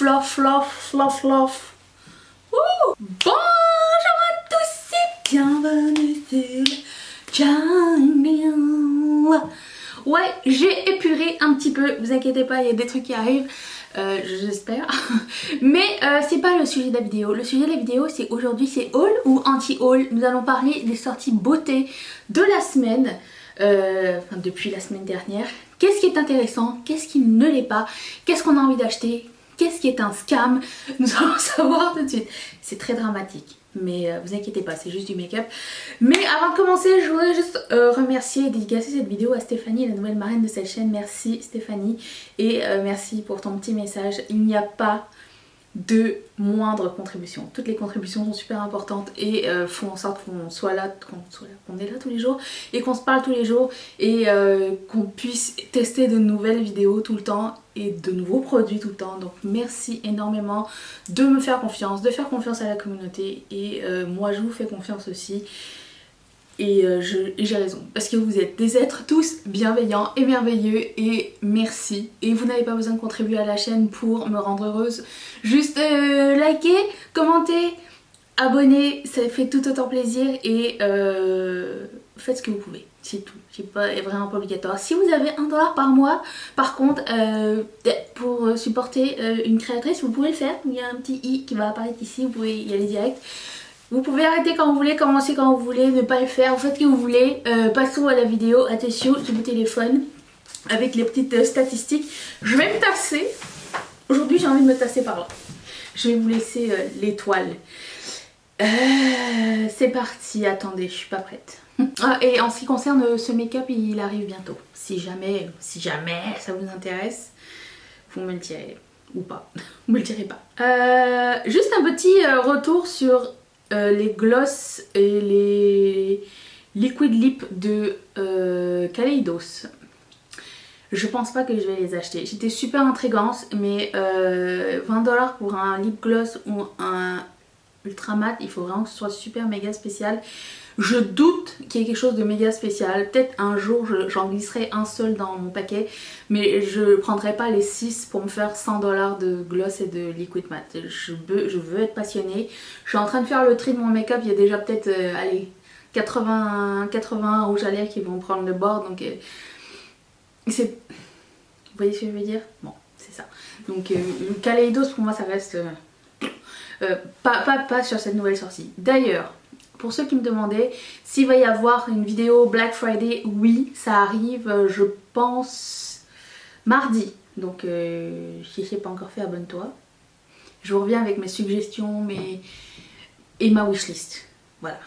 fluff, fluff, fluff, fluff. Bonjour à tous et bienvenue sur le channel. Ouais, j'ai épuré un petit peu, vous inquiétez pas, il y a des trucs qui arrivent, j'espère. Mais c'est pas le sujet de la vidéo. Le sujet de la vidéo, c'est aujourd'hui, c'est haul ou anti-haul. Nous allons parler des sorties beauté de la semaine, enfin depuis la semaine dernière. Qu'est-ce qui est intéressant, qu'est-ce qui ne l'est pas, qu'est-ce qu'on a envie d'acheter, qu'est-ce qui est un scam, nous allons savoir tout de suite. C'est très dramatique. Mais vous inquiétez pas, c'est juste du make-up. Mais avant de commencer, je voudrais juste remercier et dédicacer cette vidéo à Stéphanie, la nouvelle marraine de cette chaîne. Merci Stéphanie et merci pour ton petit message. Il n'y a pas de moindre contribution. Toutes les contributions sont super importantes et font en sorte qu'on soit là, qu'on est là tous les jours et qu'on se parle tous les jours et qu'on puisse tester de nouvelles vidéos tout le temps et de nouveaux produits tout le temps. Donc merci énormément de me faire confiance, de faire confiance à la communauté et moi je vous fais confiance aussi. Et j'ai raison, parce que vous êtes des êtres tous bienveillants et merveilleux et merci. Et vous n'avez pas besoin de contribuer à la chaîne pour me rendre heureuse. Juste likez, commentez, abonnez, ça fait tout autant plaisir et faites ce que vous pouvez. C'est tout, c'est pas vraiment pas obligatoire. Si vous avez $1 par mois, par contre, pour supporter une créatrice, vous pouvez le faire. Il y a un petit i qui va apparaître ici, vous pouvez y aller direct. Vous pouvez arrêter quand vous voulez, commencer quand vous voulez, ne pas le faire, vous faites ce que vous voulez. Passons à la vidéo, attention sur mon téléphone avec les petites statistiques. Je vais me tasser. Aujourd'hui j'ai envie de me tasser par là. Je vais vous laisser l'étoile. C'est parti, attendez, je suis pas prête. Ah, et en ce qui concerne ce make-up, il arrive bientôt. Si jamais ça vous intéresse, vous me le direz. Ou pas, vous me le direz pas. Juste un petit retour sur les gloss et les liquid lip de Kaleidos. Je pense pas que je vais les acheter. J'étais super intrigante, mais $20 pour un lip gloss ou un ultra mat, il faut vraiment que ce soit super méga spécial. Je doute qu'il y ait quelque chose de méga spécial. Peut-être un jour j'en glisserai un seul dans mon paquet, mais je prendrai pas les 6 pour me faire $100 de gloss et de liquid mat. Je veux être passionnée. Je suis en train de faire le tri de mon make-up. Il y a déjà peut-être allez, 80 rouges à lèvres qui vont prendre le bord. Donc c'est... Vous voyez ce que je veux dire? Bon, c'est ça. Donc Kaleidos pour moi ça reste... pas sur cette nouvelle sortie. D'ailleurs, pour ceux qui me demandaient s'il va y avoir une vidéo Black Friday, oui, ça arrive, je pense, mardi. Donc, si c'est pas encore fait, abonne-toi. Je vous reviens avec mes suggestions et ma wishlist. Voilà.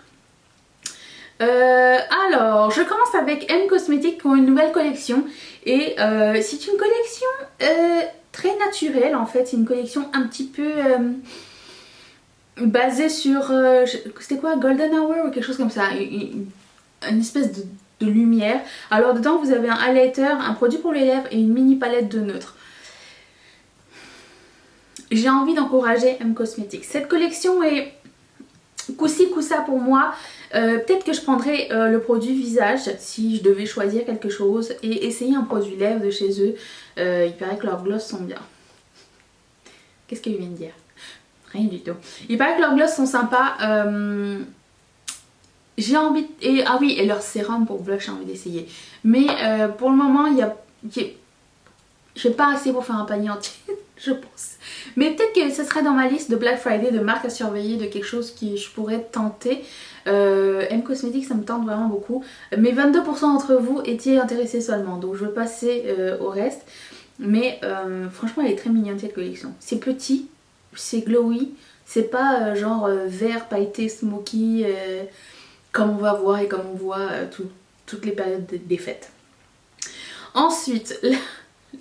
Alors, je commence avec M Cosmetics qui ont une nouvelle collection. Et c'est une collection très naturelle en fait. C'est une collection un petit peu... basé sur, c'était quoi, Golden Hour ou quelque chose comme ça, une espèce de lumière. Alors dedans vous avez un highlighter, un produit pour les lèvres et une mini palette de neutres. J'ai envie d'encourager M Cosmetics. Cette collection est coup-ci coup-ça pour moi. Peut-être que je prendrai le produit visage si je devais choisir quelque chose et essayer un produit lèvres de chez eux. Il paraît que leurs gloss sont bien. Qu'est-ce qu'il vient de dire? Rien du tout. Il paraît que leurs gloss sont sympas. J'ai envie... ah oui, et leur sérum pour blush, j'ai envie d'essayer. Mais pour le moment, il y a... J'ai pas assez pour faire un panier entier, je pense. Mais peut-être que ce serait dans ma liste de Black Friday, de marques à surveiller, de quelque chose que je pourrais tenter. M Cosmetics, ça me tente vraiment beaucoup. Mais 22% d'entre vous étiez intéressés seulement. Donc je vais passer au reste. Mais franchement, elle est très mignonne cette collection. C'est petit. C'est glowy, c'est pas genre vert, pailleté, smoky comme on va voir et comme on voit toutes les périodes des fêtes. Ensuite,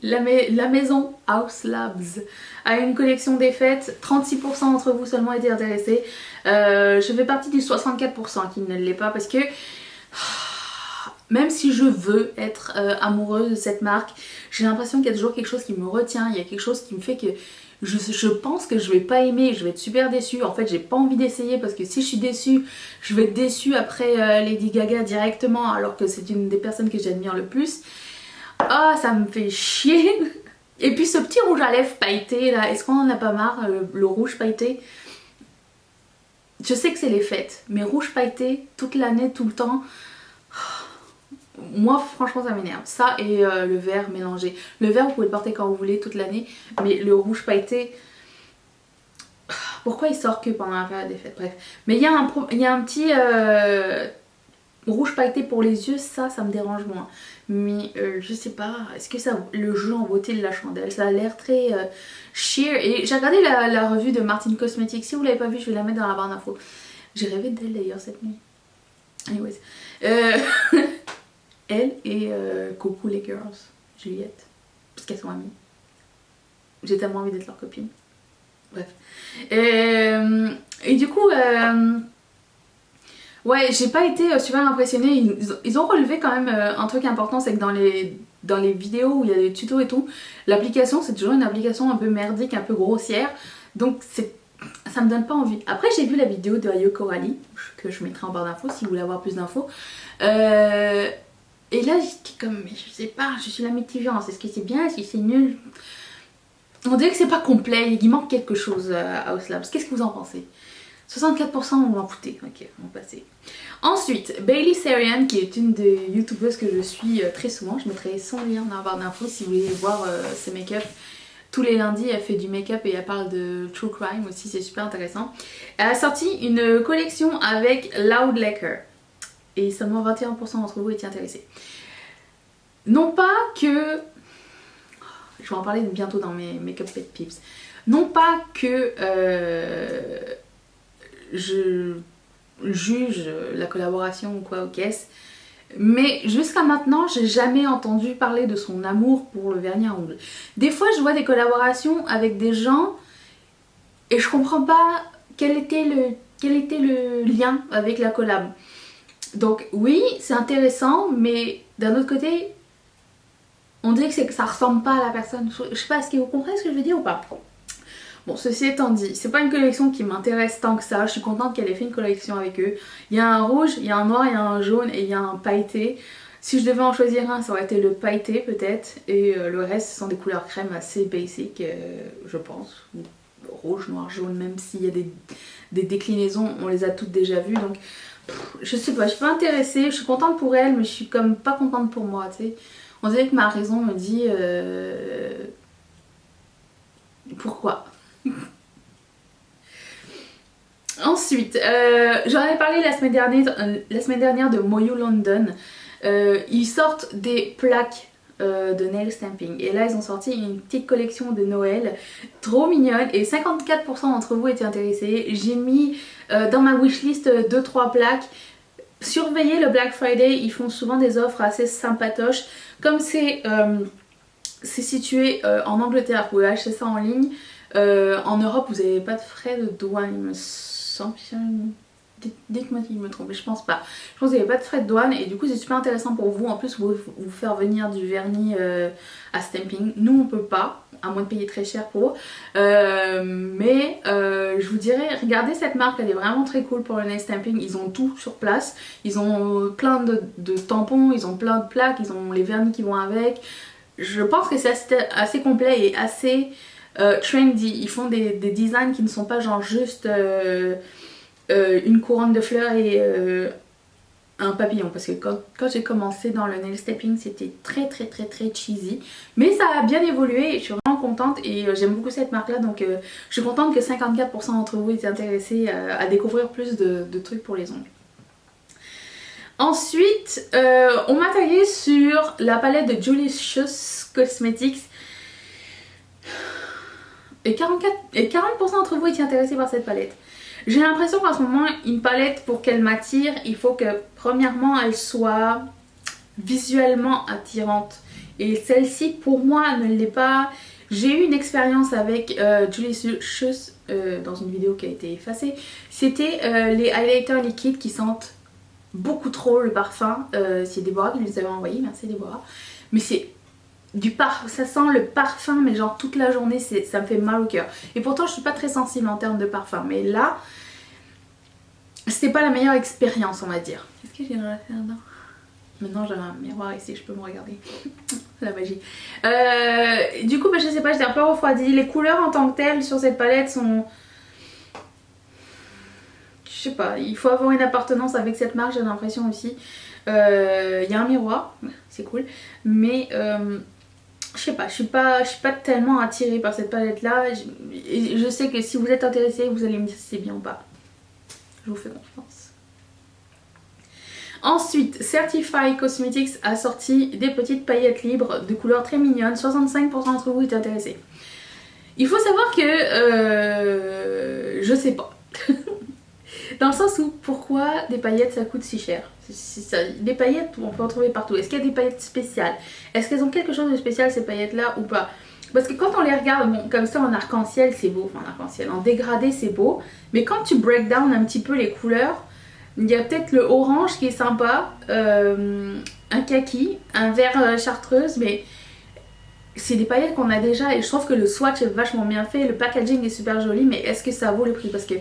la maison House Labs a une collection des fêtes. 36% d'entre vous seulement étaient intéressés. Je fais partie du 64% qui ne l'est pas parce que même si je veux être amoureuse de cette marque, j'ai l'impression qu'il y a toujours quelque chose qui me retient, il y a quelque chose qui me fait que je pense que je vais pas aimer, je vais être super déçue. En fait, j'ai pas envie d'essayer parce que si je suis déçue, je vais être déçue après Lady Gaga directement alors que c'est une des personnes que j'admire le plus. Ah, ça me fait chier. Et puis ce petit rouge à lèvres pailleté là, est-ce qu'on en a pas marre, le rouge pailleté? Je sais que c'est les fêtes, mais rouge pailleté toute l'année, tout le temps, moi franchement ça m'énerve. Ça et le vert mélangé. Le vert vous pouvez le porter quand vous voulez toute l'année, mais le rouge pailleté, pourquoi il sort que pendant la période des fêtes? Bref. Mais il y a un petit rouge pailleté pour les yeux, ça me dérange moins. Mais je sais pas, est-ce que ça le jeu en beauté de la chandelle? Ça a l'air très sheer. Et j'ai regardé la revue de Martin Cosmetics. Si vous l'avez pas vue, je vais la mettre dans la barre d'infos. J'ai rêvé d'elle d'ailleurs cette nuit. Anyways. Elle et coucou les girls, Juliette. Parce qu'elles sont amies. J'ai tellement envie d'être leur copine. Bref. Et du coup, ouais, j'ai pas été super impressionnée. Ils ont relevé quand même un truc important, c'est que dans les vidéos où il y a des tutos et tout, l'application c'est toujours une application un peu merdique, un peu grossière. Donc ça me donne pas envie. Après j'ai vu la vidéo de Ayo Coralie, que je mettrai en barre d'infos si vous voulez avoir plus d'infos. Et là j'étais comme, mais je sais pas, je suis la mitigante. Est-ce que c'est bien, est-ce que c'est nul? On dirait que c'est pas complet, il manque quelque chose à House Labs. Qu'est-ce que vous en pensez? 64% on va fouter. Ok, on va passer. Ensuite, Bailey Sarian, qui est une des youtubeuses que je suis très souvent. Je mettrai son lien dans la barre d'infos si vous voulez voir ses make-up. Tous les lundis, elle fait du make-up et elle parle de true crime aussi, c'est super intéressant. Elle a sorti une collection avec Loud Laker. Et seulement 21% d'entre vous étaient intéressés. Non pas que... Je vais en parler bientôt dans mes make-up pet peeves. Non pas que je juge la collaboration ou quoi, ok, mais jusqu'à maintenant, j'ai jamais entendu parler de son amour pour le vernis à ongles. Des fois, je vois des collaborations avec des gens et je comprends pas quel était le lien avec la collab. Donc oui, c'est intéressant, mais d'un autre côté, on dirait que ça ressemble pas à la personne. Je sais pas, est-ce que vous comprenez ce que je veux dire ou pas? Bon, ceci étant dit, c'est pas une collection qui m'intéresse tant que ça. Je suis contente qu'elle ait fait une collection avec eux. Il y a un rouge, il y a un noir, il y a un jaune et il y a un pailleté. Si je devais en choisir un, ça aurait été le pailleté peut-être. Et le reste, ce sont des couleurs crème assez basic, je pense. Rouge, noir, jaune, même s'il y a des déclinaisons, on les a toutes déjà vues. Donc, je sais pas, je suis pas intéressée. Je suis contente pour elle, mais je suis comme pas contente pour moi, tu sais. On dirait que ma raison me dit... Pourquoi? Ensuite, j'en ai parlé la semaine dernière de Moyu London. Ils sortent des plaques de nail stamping. Et là, ils ont sorti une petite collection de Noël trop mignonne. Et 54% d'entre vous étaient intéressés. J'ai mis dans ma wishlist 2-3 plaques. Surveillez le Black Friday, ils font souvent des offres assez sympatoches. Comme c'est situé en Angleterre, vous pouvez acheter ça en ligne. En Europe, vous n'avez pas de frais de douane, il me semble. Dites-moi si je me trompe, mais je pense pas. Je pense que vous n'avez pas de frais de douane et du coup c'est super intéressant pour vous. En plus, vous faire venir du vernis à stamping. Nous, on peut pas, à moins de payer très cher pour. Mais je vous dirais, regardez cette marque, elle est vraiment très cool pour le nail stamping. Ils ont tout sur place. Ils ont plein de tampons, ils ont plein de plaques, ils ont les vernis qui vont avec. Je pense que c'est assez complet et assez trendy. Ils font des designs qui ne sont pas genre juste une couronne de fleurs et un papillon. Parce que quand j'ai commencé dans le nail stepping, c'était très cheesy. Mais ça a bien évolué et je suis vraiment contente et j'aime beaucoup cette marque là. Donc je suis contente que 54% d'entre vous aient intéressés à découvrir plus de trucs pour les ongles. Ensuite, on m'a tagué sur la palette de Julicious Cosmetics. Et 40% d'entre vous étaient intéressés par cette palette. J'ai l'impression qu'en ce moment, une palette, pour qu'elle m'attire, il faut que premièrement, elle soit visuellement attirante. Et celle-ci, pour moi, ne l'est pas. J'ai eu une expérience avec Julicious dans une vidéo qui a été effacée. C'était les highlighters liquides qui sentent beaucoup trop le parfum. C'est Déborah qui me les avait envoyés, merci Déborah. Mais c'est ça sent le parfum, mais genre toute la journée, ça me fait mal au cœur. Et pourtant, je suis pas très sensible en termes de parfum, mais là, c'était pas la meilleure expérience, on va dire. Qu'est-ce que j'ai dans la faire dedans? Maintenant j'ai un miroir ici, je peux me regarder. La magie. Du coup, bah, je sais pas, j'étais un peu refroidie. Les couleurs en tant que telles sur cette palette sont... Je sais pas, il faut avoir une appartenance avec cette marque, j'ai l'impression aussi. Il y a un miroir, c'est cool. Mais je sais pas, je suis pas tellement attirée par cette palette là. Je sais que si vous êtes intéressé, vous allez me dire si c'est bien ou pas. Je vous fais confiance. Ensuite, Certify Cosmetics a sorti des petites paillettes libres de couleurs très mignonnes. 65% d'entre vous étaient intéressés. Il faut savoir que je sais pas. Dans le sens où pourquoi des paillettes ça coûte si cher. Des paillettes on peut en trouver partout. Est-ce qu'il y a des paillettes spéciales? Est-ce qu'elles ont quelque chose de spécial ces paillettes là ou pas? Parce que quand on les regarde, bon, comme ça en arc-en-ciel c'est beau, enfin en arc-en-ciel, en dégradé c'est beau. Mais quand tu break down un petit peu les couleurs, il y a peut-être le orange qui est sympa, un kaki, un vert chartreuse, mais c'est des paillettes qu'on a déjà et je trouve que le swatch est vachement bien fait, le packaging est super joli, mais est-ce que ça vaut le prix? Parce que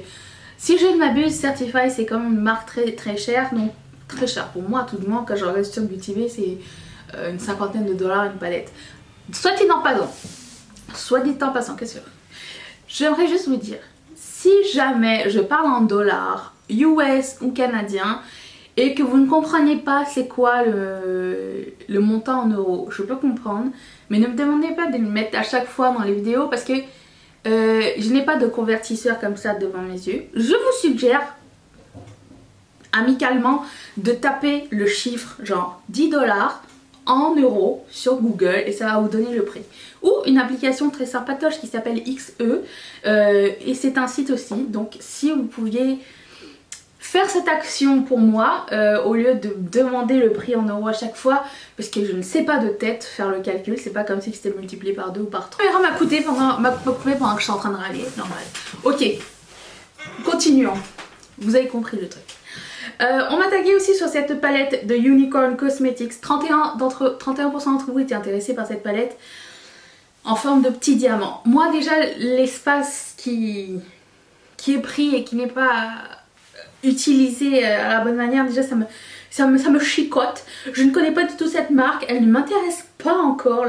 si je ne m'abuse, Certify c'est quand même une marque très chère, donc très chère pour moi tout du moins. Quand je regarde sur BeautyBay c'est une cinquantaine de dollars une palette. Soit dit en passant, soit dit en passant, qu'est-ce que j'aimerais juste vous dire, si jamais je parle en dollars, US ou canadien, et que vous ne compreniez pas c'est quoi le montant en euros, je peux comprendre, mais ne me demandez pas de me mettre à chaque fois dans les vidéos parce que je n'ai pas de convertisseur comme ça devant mes yeux. Je vous suggère amicalement de taper le chiffre genre 10 dollars en euros sur Google et ça va vous donner le prix. Ou une application très sympatoche qui s'appelle XE et c'est un site aussi, donc si vous pouviez faire cette action pour moi au lieu de demander le prix en euros à chaque fois parce que je ne sais pas de tête faire le calcul, c'est pas comme si c'était multiplié par 2 ou par 3. Ça m'a coûté pendant que je suis en train de râler, normal. Ok, continuons, vous avez compris le truc. On m'a tagué aussi sur cette palette de Unicorn Cosmetics. 31% d'entre vous étaient intéressés par cette palette en forme de petit diamant. Moi déjà l'espace qui est pris et qui n'est pas utilisé à la bonne manière, déjà ça me chicote. Je ne connais pas du tout cette marque, elle ne m'intéresse pas encore.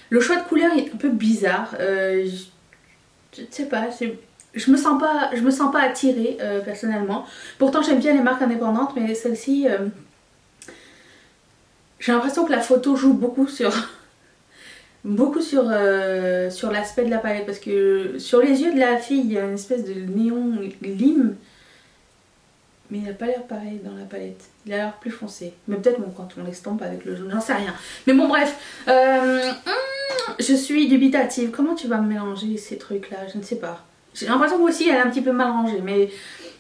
Le choix de couleur est un peu bizarre. Je ne sais pas, je me sens pas attirée personnellement. Pourtant j'aime bien les marques indépendantes, mais celle-ci j'ai l'impression que la photo joue beaucoup sur l'aspect de la palette, parce que sur les yeux de la fille il y a une espèce de néon lime, mais il n'a pas l'air pareil dans la palette, il a l'air plus foncé, mais peut-être bon, quand on l'estompe avec le jaune, j'en sais rien. Mais bon bref, je suis dubitative. Comment tu vas me mélanger ces trucs là, je ne sais pas. J'ai l'impression que moi aussi elle est un petit peu mal rangée, mais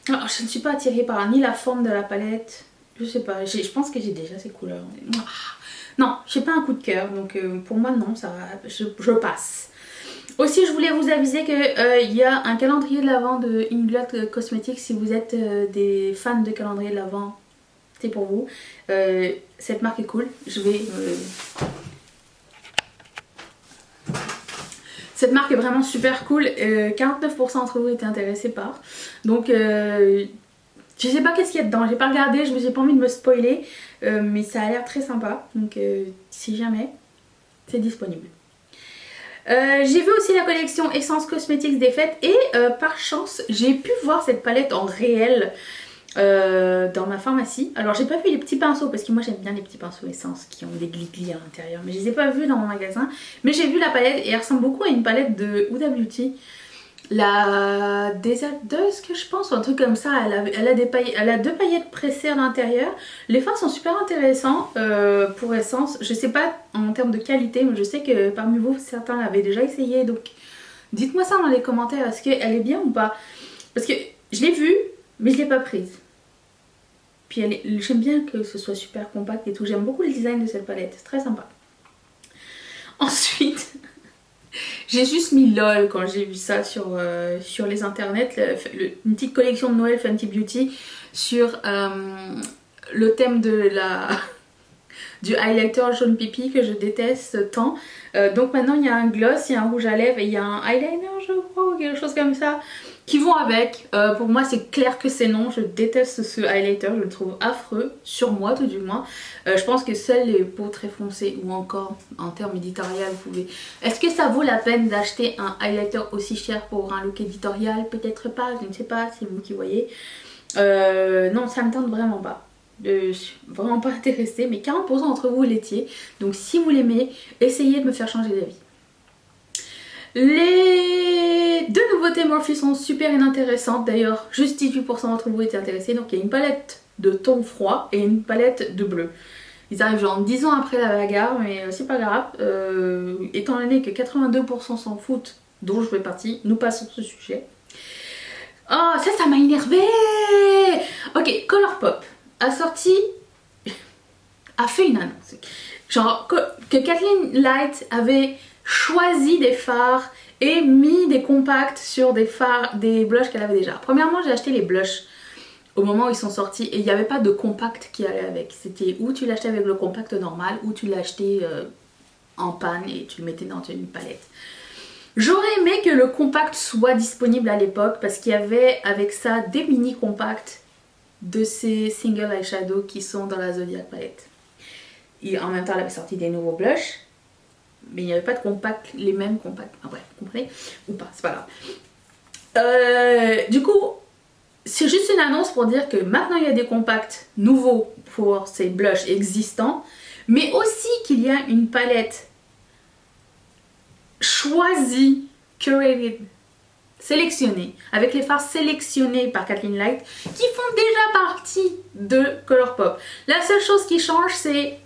je ne suis pas attirée par ni la forme de la palette, je sais pas, je pense que j'ai déjà ces couleurs. Non, j'ai pas un coup de cœur, donc pour moi non, ça va, je passe. Aussi je voulais vous aviser qu'il y a un calendrier de l'Avent de Inglot Cosmetics. Si vous êtes des fans de calendrier de l'Avent, c'est pour vous. Cette marque est cool, je vais... Cette marque est vraiment super cool, 49% d'entre vous étaient intéressés par. Donc je sais pas qu'est-ce qu'il y a dedans, j'ai pas regardé, je me suis pas envie de me spoiler, mais ça a l'air très sympa, donc si jamais, c'est disponible. J'ai vu aussi la collection Essence Cosmetics des fêtes et par chance j'ai pu voir cette palette en réel dans ma pharmacie. Alors j'ai pas vu les petits pinceaux parce que moi j'aime bien les petits pinceaux Essence qui ont des glis-glis à l'intérieur, mais je les ai pas vus dans mon magasin. Mais j'ai vu la palette et elle ressemble beaucoup à une palette de Huda Beauty, la Deserteuse que je pense, ou un truc comme ça. Elle a deux paillettes pressées à l'intérieur. Les fards sont super intéressants pour Essence. Je sais pas en termes de qualité, mais je sais que parmi vous certains l'avaient déjà essayé, donc dites-moi ça dans les commentaires, est-ce qu'elle est bien ou pas, parce que je l'ai vue mais je l'ai pas prise. Puis j'aime bien que ce soit super compact et tout, j'aime beaucoup le design de cette palette, c'est très sympa. Ensuite j'ai juste mis lol quand j'ai vu ça sur les internets, une petite collection de Noël Fenty Beauty sur le thème de du highlighter jaune pipi que je déteste tant. Donc maintenant il y a un gloss, il y a un rouge à lèvres et il y a un eyeliner je crois ou quelque chose comme ça qui vont avec. Pour moi c'est clair que c'est non, je déteste ce highlighter, je le trouve affreux, sur moi tout du moins. Je pense que seules les peaux très foncées ou encore en termes éditorial vous pouvez... Est-ce que ça vaut la peine d'acheter un highlighter aussi cher pour un look éditorial? Peut-être pas, je ne sais pas, c'est vous qui voyez. Non, ça me tente vraiment pas. Je suis vraiment pas intéressée, mais 40% d'entre vous l'étiez. Donc si vous l'aimez, essayez de me faire changer d'avis. Les deux nouveautés Morphe sont super inintéressantes. D'ailleurs, juste 18% d'entre vous étaient intéressés. Donc il y a une palette de ton froid et une palette de bleu. Ils arrivent genre 10 ans après la bagarre, mais c'est pas grave. Étant donné que 82% s'en foutent, dont je fais partie, nous passons ce sujet. Oh, ça m'a énervé. Ok, Colourpop a sorti, a fait une annonce. Genre que Kathleen Light avait choisi des fards et mis des compacts sur des fards, des blushs qu'elle avait déjà. Premièrement, j'ai acheté les blushs au moment où ils sont sortis et il n'y avait pas de compact qui allait avec. C'était ou tu l'achetais avec le compact normal ou tu l'achetais en panne et tu le mettais dans une palette. J'aurais aimé que le compact soit disponible à l'époque parce qu'il y avait avec ça des mini compacts de ces single eyeshadow qui sont dans la Zodiac palette. Et en même temps elle avait sorti des nouveaux blushs, mais il n'y avait pas de compact, les mêmes compacts. Ah bref, vous comprenez? Ou pas, c'est pas grave. Du coup, c'est juste une annonce pour dire que maintenant il y a des compacts nouveaux pour ces blushs existants, mais aussi qu'il y a une palette choisie, curated, sélectionnée, avec les fards sélectionnés par Kathleen Light qui font déjà partie de Colourpop. La seule chose qui change c'est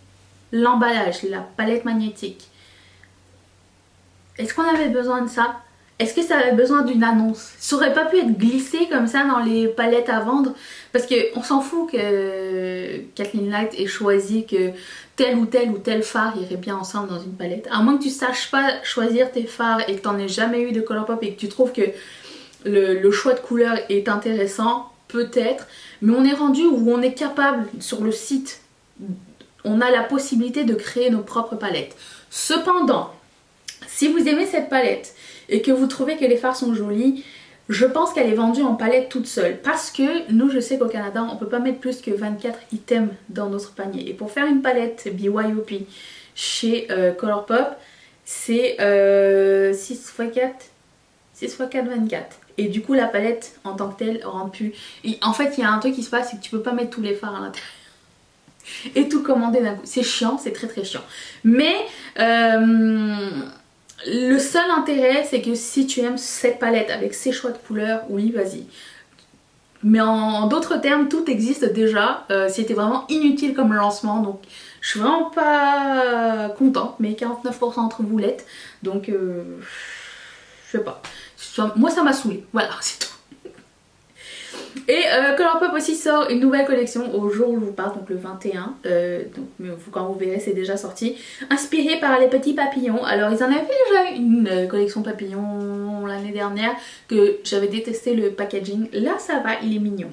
l'emballage, la palette magnétique. Est-ce qu'on avait besoin de ça? Est-ce que ça avait besoin d'une annonce? Ça aurait pas pu être glissé comme ça dans les palettes à vendre? Parce qu'on s'en fout que Kathleen Light ait choisi que tel ou tel phare irait bien ensemble dans une palette. À moins que tu saches pas choisir tes fards et que tu n'en aies jamais eu de Colourpop et que tu trouves que le choix de couleurs est intéressant, peut-être. Mais on est rendu où on est capable, sur le site, on a la possibilité de créer nos propres palettes. Cependant, si vous aimez cette palette et que vous trouvez que les fards sont jolis, je pense qu'elle est vendue en palette toute seule. Parce que nous, je sais qu'au Canada, on ne peut pas mettre plus que 24 items dans notre panier. Et pour faire une palette BYOP chez Colourpop, c'est 6x4, 24. Et du coup, la palette en tant que telle rentre plus. Et en fait, il y a un truc qui se passe, c'est que tu peux pas mettre tous les fards à l'intérieur. Et tout commander d'un coup. C'est chiant, c'est très très chiant. Mais le seul intérêt, c'est que si tu aimes cette palette avec ses choix de couleurs, oui, vas-y. Mais en d'autres termes, tout existe déjà. C'était vraiment inutile comme lancement, donc je suis vraiment pas contente. Mais 49% d'entre vous l'êtes, donc je sais pas. Moi, ça m'a saoulée. Voilà, c'est tout. Et Colourpop aussi sort une nouvelle collection au jour où je vous parle, donc le 21, donc quand vous verrez c'est déjà sorti, inspiré par les petits papillons. Alors ils en avaient déjà une collection papillons l'année dernière, que j'avais détesté le packaging, là ça va, il est mignon.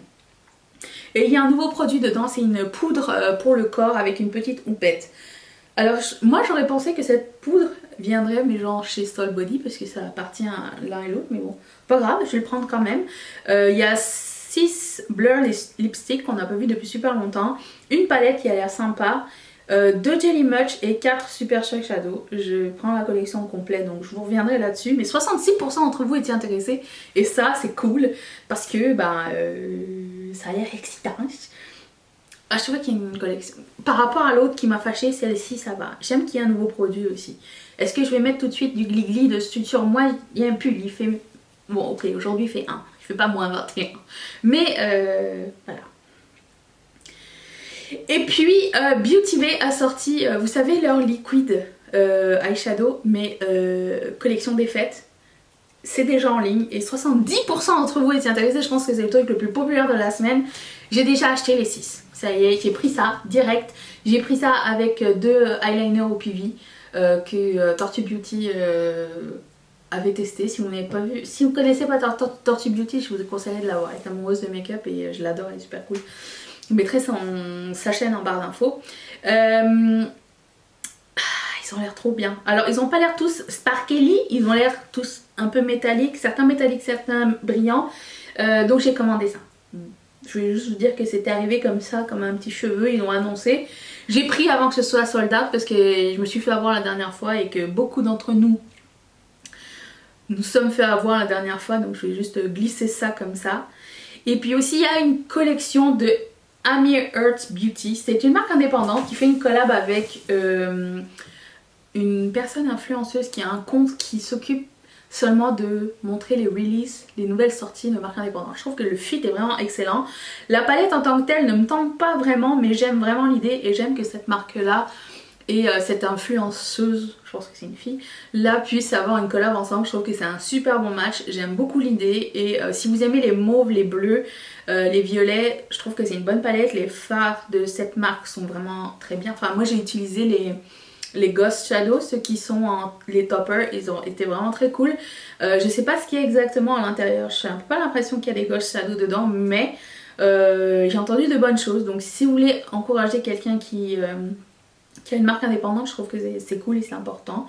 Et il y a un nouveau produit dedans, c'est une poudre pour le corps avec une petite houppette. Alors moi j'aurais pensé que cette poudre viendrait mais genre chez Soul Body parce que ça appartient à l'un et l'autre, mais bon, pas grave, je vais le prendre quand même. Il y a 6 Blur lipsticks qu'on n'a pas vu depuis super longtemps, une palette qui a l'air sympa, 2 Jelly Much et 4 Super Shock Shadow. Je prends la collection complète donc je vous reviendrai là-dessus, mais 66% d'entre vous étaient intéressés et ça c'est cool parce que ça a l'air excitant. Ah, je trouvais qu'il y a une collection. Par rapport à l'autre qui m'a fâchée, celle-ci ça va. J'aime qu'il y ait un nouveau produit aussi. Est-ce que je vais mettre tout de suite du glis-glis dessus sur moi? Il y a un pull, il fait... Bon ok, aujourd'hui il fait 1. Je fais pas moins 21. Mais voilà. Et puis Beauty Bay a sorti, vous savez leur liquid eyeshadow, mais collection des fêtes. C'est déjà en ligne et 70% d'entre vous étaient intéressés. Je pense que c'est le truc le plus populaire de la semaine. J'ai déjà acheté les 6. Ça y est, j'ai pris ça direct. J'ai pris ça avec 2 eyeliners au PV que Tortue Beauty avait testé. Si vous n'avez pas vu, si vous connaissez pas Tortue Beauty, je vous conseillerais de l'avoir. Elle est amoureuse de make-up et je l'adore, elle est super cool. Je mettrai sa chaîne en barre d'infos. Ils ont l'air trop bien. Alors ils n'ont pas l'air tous sparkly, ils ont l'air tous un peu métalliques, certains brillants. Donc j'ai commandé ça. Je vais juste vous dire que c'était arrivé comme ça, comme un petit cheveu, ils l'ont annoncé. J'ai pris avant que ce soit sold out parce que je me suis fait avoir la dernière fois et que beaucoup d'entre nous sommes fait avoir la dernière fois, donc je vais juste glisser ça comme ça. Et puis aussi il y a une collection de Amir Earth Beauty. C'est une marque indépendante qui fait une collab avec une personne influenceuse qui a un compte qui s'occupe seulement de montrer les releases, les nouvelles sorties de marques indépendantes. Je trouve que le fit est vraiment excellent. La palette en tant que telle ne me tente pas vraiment, mais j'aime vraiment l'idée et j'aime que cette marque-là et cette influenceuse, je pense que c'est une fille, là puissent avoir une collab ensemble. Je trouve que c'est un super bon match. J'aime beaucoup l'idée et si vous aimez les mauves, les bleus, les violets, je trouve que c'est une bonne palette. Les fards de cette marque sont vraiment très bien. Enfin moi j'ai utilisé les Ghost Shadow, ceux qui sont les toppers, ils ont été vraiment très cool. Je sais pas ce qu'il y a exactement à l'intérieur, je n'ai pas l'impression qu'il y a des Ghost Shadow dedans, mais j'ai entendu de bonnes choses. Donc si vous voulez encourager quelqu'un qui a une marque indépendante, je trouve que c'est cool et c'est important.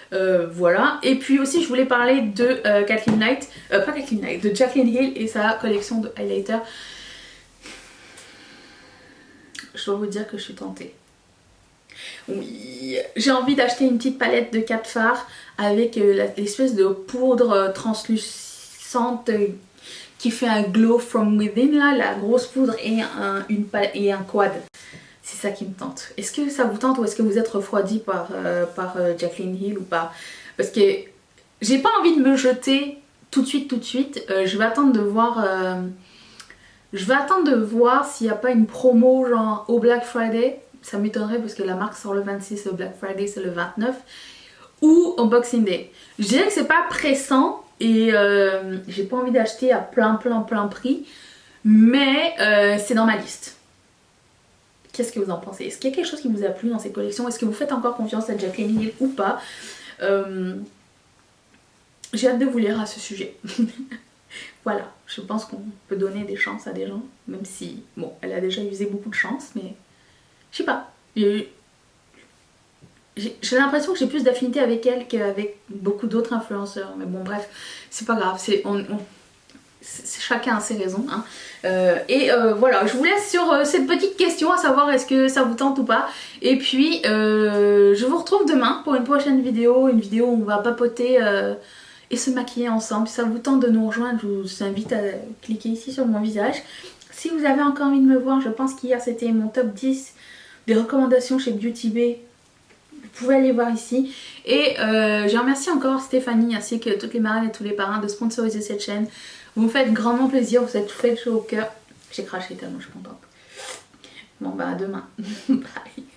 Voilà. Et puis aussi je voulais parler de Kathleen Knight, pas Kathleen Knight, de Jaclyn Hill et sa collection de highlighter. Je dois vous dire que je suis tentée. Oui, j'ai envie d'acheter une petite palette de 4 fards avec l'espèce de poudre translucente qui fait un glow from within là, la grosse poudre et un quad. C'est ça qui me tente. Est-ce que ça vous tente ou est-ce que vous êtes refroidi par Jaclyn Hill ou pas? Parce que j'ai pas envie de me jeter tout de suite. Je vais attendre de voir... s'il n'y a pas une promo genre au Black Friday. Ça m'étonnerait parce que la marque sort le 26, le Black Friday c'est le 29. Ou au Boxing Day. Je dirais que c'est pas pressant et j'ai pas envie d'acheter à plein prix. Mais c'est dans ma liste. Qu'est-ce que vous en pensez? Est-ce qu'il y a quelque chose qui vous a plu dans ces collections? Est-ce que vous faites encore confiance à Jaclyn Hill ou pas? J'ai hâte de vous lire à ce sujet. Voilà, je pense qu'on peut donner des chances à des gens. Même si, bon, elle a déjà usé beaucoup de chance, mais... Je sais pas. J'ai l'impression que j'ai plus d'affinité avec elle qu'avec beaucoup d'autres influenceurs. Mais bon, bref, c'est pas grave. Chacun a ses raisons. Hein. Voilà, je vous laisse sur cette petite question à savoir est-ce que ça vous tente ou pas. Et puis, je vous retrouve demain pour une prochaine vidéo. Une vidéo où on va papoter et se maquiller ensemble. Si ça vous tente de nous rejoindre, je vous invite à cliquer ici sur mon visage. Si vous avez encore envie de me voir, je pense qu'hier c'était mon top 10 des recommandations chez Beauty Bay. Vous pouvez aller voir ici. Et je remercie encore Stéphanie ainsi que toutes les marraines et tous les parrains de sponsoriser cette chaîne. Vous me faites grandement plaisir, vous êtes tout fait chaud au cœur. J'ai craché tellement je suis contente. Bon bah à demain. Bye.